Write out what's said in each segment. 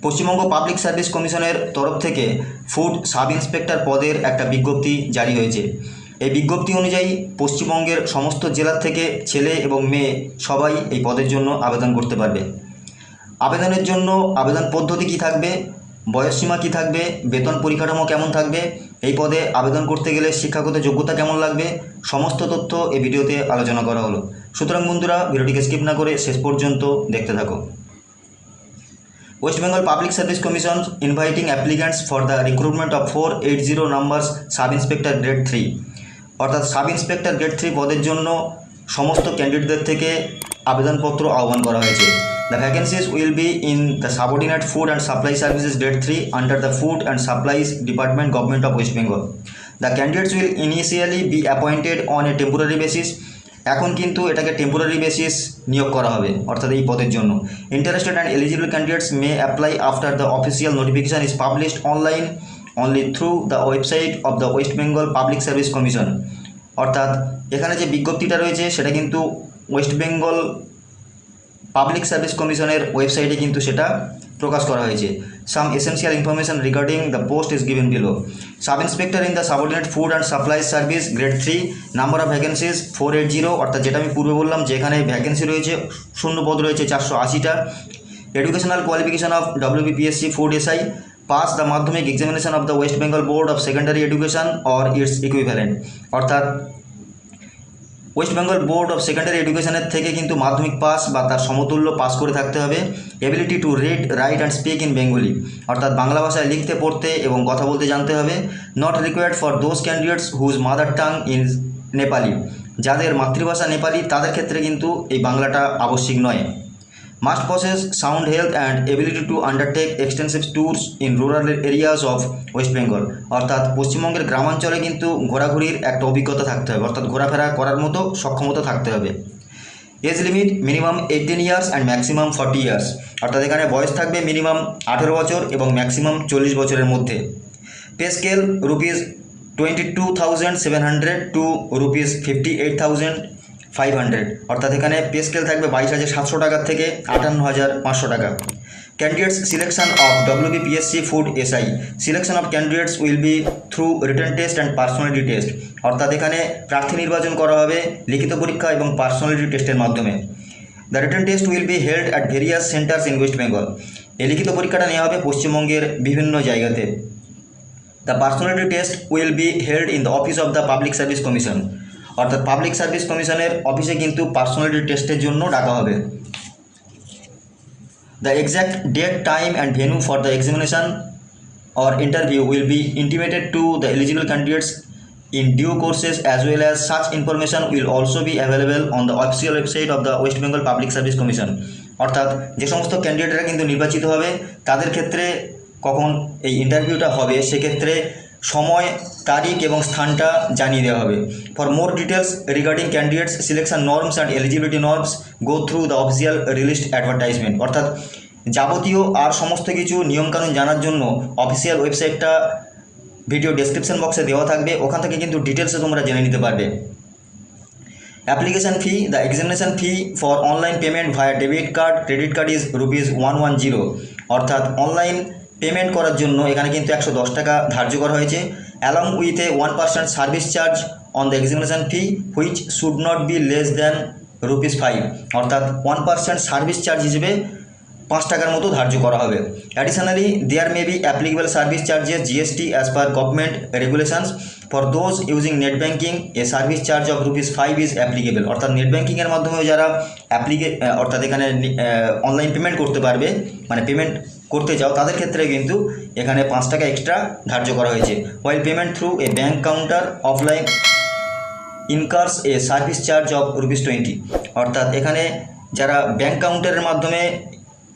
Paschimbanga public service কমিশনের তরফ থেকে ফুড সাব ইন্সপেক্টর পদের একটা বিজ্ঞপ্তি জারি হয়েছে। এই বিজ্ঞপ্তি অনুযায়ী পশ্চিমবঙ্গের সমস্ত জেলার থেকে ছেলে এবং মেয়ে সবাই এই পদের জন্য আবেদন করতে পারবে। আবেদনের জন্য আবেদন পদ্ধতি কী থাকবে, বয়সসীমা কী থাকবে, বেতন পরিকাঠামো কেমন থাকবে, এই পদে আবেদন করতে গেলে শিক্ষাগত যোগ্যতা কেমন লাগবে, সমস্ত তথ্য এই ভিডিওতে আলোচনা করা হলো। সুতরাং বন্ধুরা, ভিডিওটিকে স্কিপ না করে শেষ পর্যন্ত দেখতে থাকো। West Bengal Public Service Commission inviting applicants for the recruitment of 480 numbers sub inspector grade 3 অর্থাৎ সাব ইন্সপেক্টর গ্রেড 3 পদের জন্য সমস্ত ক্যান্ডিডেটদের থেকে আবেদনপত্র আহ্বান করা হয়েছে। The vacancies will be in the subordinate food and supply services grade 3 under the Food and Supplies Department, Government of West Bengal. The candidates will initially be appointed on a temporary basis. এখন কিন্তু এটাকে temporary basis নিয়োগ করা হবে অর্থাৎ এই পদের জন্য। Interested and eligible candidates may apply after the official notification is published online only through the website of the West Bengal public service commission. অর্থাৎ এখানে যে বিজ্ঞপ্তিটা রয়েছে সেটা কিন্তু ওয়েস্ট বেঙ্গল পাবলিক সার্ভিস কমিশনের ওয়েবসাইটে কিন্তু সেটা প্রকাশ করা হয়েছে। সাম essential information regarding the post is given below. Sub inspector in the subordinate food and supply service grade 3, number of vacancies 480, অর্থাৎ যেটা আমি পূর্বে বললাম যে এখানে ভ্যাকেন্সি রয়েছে, শূন্য পদ রয়েছে 480টা। Educational qualification of WBPSC food SI, pass the Madhyamik examination of the West Bengal board of secondary education or its equivalent. অর্থাৎ West Bengal board of secondary এডুকেশনের থেকে কিন্তু মাধ্যমিক পাস বা তার সমতুল্য পাস করে থাকতে হবে। Ability to read, right and speak in Bengali, অর্থাৎ বাংলা ভাষায় লিখতে, পড়তে এবং কথা বলতে জানতে হবে। Not required for those candidates whose mother tongue in Nepali, যাদের মাতৃভাষা নেপালি তাদের ক্ষেত্রে কিন্তু এই বাংলাটা আবশ্যিক নয়। Must possess sound health and ability to undertake extensive tours in rural areas of West Bengal, অর্থাৎ পশ্চিমবঙ্গের গ্রামাঞ্চলে কিন্তু ঘোরাঘুরির একটা অভিজ্ঞতা থাকতে হবে, অর্থাৎ ঘোরাফেরা করার মতো সক্ষমতা থাকতে হবে। Age limit minimum 18 years and maximum 40 years, অর্থাৎ এখানে বয়স থাকবে মিনিমাম 18 বছর এবং ম্যাক্সিমাম 40 বছরের মধ্যে। পে স্কেল ₹22,700 টু ₹58,500, অর্থাৎ এখানে পে স্কেল থাকবে 22,700 টাকার থেকে 58,500 টাকা। Candidates selection of WBPSC food SI, selection of candidates will be through written test and personality test, অর্থাৎ এখানে প্রার্থী নির্বাচন করা হবে লিখিত পরীক্ষা এবং পার্সোনালিটি টেস্টের মাধ্যমে। The written test will be held at various saunters in West Bengal, এই লিখিত পরীক্ষাটা নেওয়া হবে পশ্চিমবঙ্গের বিভিন্ন জায়গাতে। The personality test will be held in the office of the public service commission, অর্থাৎ পাবলিক সার্ভিস কমিশনের অফিসে কিন্তু পার্সোনালিটি টেস্টের জন্য ডাকা হবে। The exact date, time and venue for the examination or interview will be intimated to the eligible candidates in due courses, as well as such information will also be available on the official website of the West Bengal Public Service Commission. অর্থাৎ যে সমস্ত ক্যান্ডিডেটরা কিন্তু নির্বাচিত হবে তাদের ক্ষেত্রে কখন এই ইন্টারভিউটা হবে সেক্ষেত্রে সময়, তারিখ এবং স্থানটা জানিয়ে দেওয়া হবে। For more details regarding candidates selection norms and eligibility norms go through the official released advertisement, অর্থাৎ যাবতীয় আর সমস্ত কিছু নিয়মকানুন জানার জন্য অফিসিয়াল ওয়েবসাইটটা ভিডিও ডেসক্রিপশন বক্সে দেওয়া থাকবে, ওখান থেকে কিন্তু ডিটেলসে তোমরা জেনে নিতে পারবে। Application fee, the examination fee for online payment via debit card credit card is ₹110, অর্থাৎ অনলাইন পেমেন্ট করার জন্য এখানে কিন্তু 110 টাকা ধার্য করা হয়েছে। Along with a 1% service charge on the examination fee which should not be less than ₹5, অর্থাৎ 1% সার্ভিস চার্জ হিসেবে 5 টাকার মতো ধার্য করা হবে। Additionally there may be applicable service charges GST as per government regulations. For those using net banking a service charge of ₹5 is applicable, অর্থাৎ net ব্যাঙ্কিংয়ের মাধ্যমেও যারা অর্থাৎ এখানে অনলাইন পেমেন্ট করতে পারবে, মানে পেমেন্ট করতে চাও তাদের ক্ষেত্রে কিন্তু এখানে 5 টাকা এক্সট্রা ধার্য করা হয়েছে। While payment through a bank counter offline incurs a service charge of ₹20, অর্থাৎ এখানে যারা ব্যাঙ্ক কাউন্টারের মাধ্যমে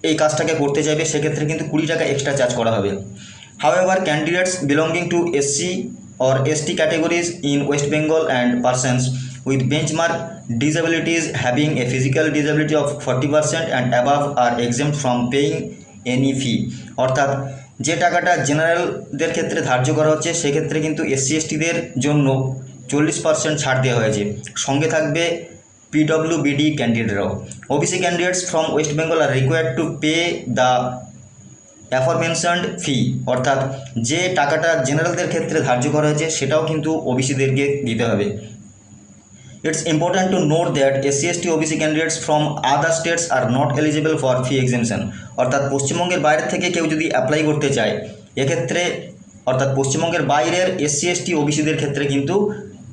এই কাজটাকে করতে চাইবে সেক্ষেত্রে কিন্তু 20 টাকা এক্সট্রা চার্জ করা হবে। However candidates belonging to SC or ST categories in West Bengal and persons with benchmark disabilities having a physical disability of 40% and above are exempt from paying any fee, অর্থাৎ যে টাকাটা জেনারেলদের ক্ষেত্রে ধার্য করা হচ্ছে সেক্ষেত্রে কিন্তু SC STদের জন্য 40% ছাড় দেওয়া হয়েছে, সঙ্গে থাকবে PWBD ক্যান্ডিডেটরাও। OBC candidates from West Bengal are required to pay the অ্যাফরমেনশনড ফি অর্থাৎ যে টাকাটা জেনারেলদের ক্ষেত্রে ধার্য করা হয়েছে সেটাও কিন্তু ওবিসিদেরকে দিতে হবে। It's important to note that SC/ST OBC candidates from other states are not eligible for fee exemption অর্থাৎ পশ্চিমবঙ্গের বাইরে থেকে কেউ যদি অ্যাপ্লাই করতে চায় এক্ষেত্রে অর্থাৎ পশ্চিমবঙ্গের বাইরের SC/ST OBCদের ক্ষেত্রে কিন্তু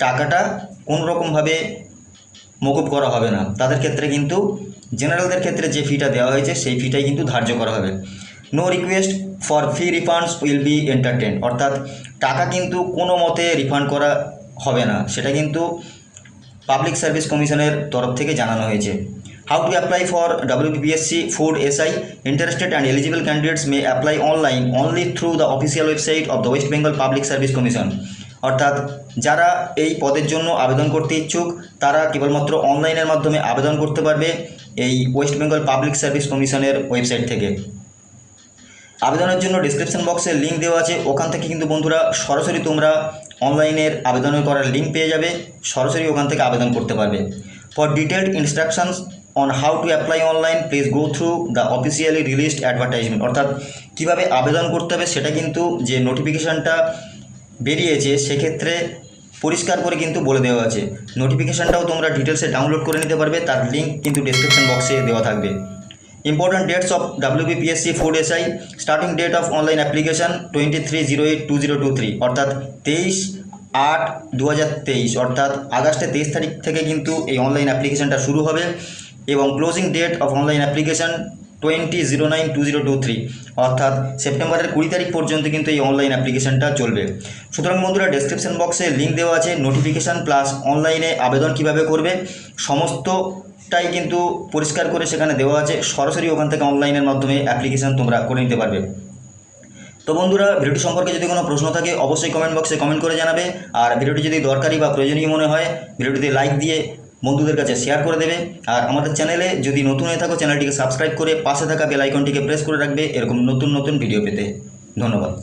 টাকাটা কোনোরকমভাবে মকুব করা হবে না, তাদের ক্ষেত্রে কিন্তু জেনারেলদের ক্ষেত্রে যে ফিটা দেওয়া হয়েছে সেই ফিটাই কিন্তু ধার্য করা হবে। No request for fee refunds will be entertain অর্থাৎ টাকা কিন্তু কোনো মতে রিফান্ড করা হবে না, সেটা কিন্তু পাবলিক সার্ভিস কমিশনের তরফ থেকে জানানো হয়েছে। How to apply for WBPSC food SI interested and eligible candidates may apply online only through the official website of the West Bengal public service commission অর্থাৎ যারা এই পদের জন্য আবেদন করতে ইচ্ছুক তারা কেবলমাত্র অনলাইনের মাধ্যমে আবেদন করতে পারবে এই ওয়েস্ট বেঙ্গল পাবলিক সার্ভিস কমিশনের ওয়েবসাইট থেকে। আবেদনের জন্য ডিসক্রিপশন বক্সে লিঙ্ক দেওয়া আছে, ওখান থেকে কিন্তু বন্ধুরা সরাসরি তোমরা অনলাইনের আবেদন করার লিঙ্ক পেয়ে যাবে, সরাসরি ওখান থেকে আবেদন করতে পারবে। For detailed instructions on how to apply online please go through the officially released advertisement অর্থাৎ কীভাবে আবেদন করতে হবে সেটা কিন্তু যে নোটিফিকেশানটা বেরিয়েছে সেক্ষেত্রে পরিষ্কার করে কিন্তু বলে দেওয়া আছে। নোটিফিকেশানটাও তোমরা ডিটেলসে ডাউনলোড করে নিতে পারবে, তার লিঙ্ক কিন্তু ডিসক্রিপশন বক্সে দেওয়া থাকবে। Important dates of WBPSC food SI starting date of online application 23/08/2023 অর্থাৎ 23/8/2023 অর্থাৎ আগস্টের 23 তারিখ থেকে কিন্তু এই অনলাইন অ্যাপ্লিকেশানটা শুরু হবে এবং closing date of online application 20/09/2023 অর্থাৎ সেপ্টেম্বরের 20 তারিখ পর্যন্ত কিন্তু এই অনলাইন অ্যাপ্লিকেশানটা চলবে। সুতরাং বন্ধুরা ডেসক্রিপশন বক্সে লিঙ্ক দেওয়া আছে, নোটিফিকেশান প্লাস অনলাইনে আবেদন কিভাবে করবে সমস্তটাই কিন্তু পরিষ্কার করে সেখানে দেওয়া আছে, সরাসরি ওখান থেকে অনলাইনের মাধ্যমে অ্যাপ্লিকেশান তোমরা করে নিতে পারবে। তো বন্ধুরা ভিডিওটি সম্পর্কে যদি কোনো প্রশ্ন থাকে অবশ্যই কমেন্ট বক্সে কমেন্ট করে জানাবে, আর ভিডিওটি যদি দরকারি বা প্রয়োজনীয় মনে হয় ভিডিওটিতে লাইক দিয়ে বন্ধুদের কাছে শেয়ার করে দেবে, আর আমাদের চ্যানেলে যদি নতুন হয়ে থাকো চ্যানেলটিকে সাবস্ক্রাইব করে পাশে থাকা বেল আইকনটিকে প্রেস করে রাখবে এরকম নতুন নতুন ভিডিও পেতে। ধন্যবাদ।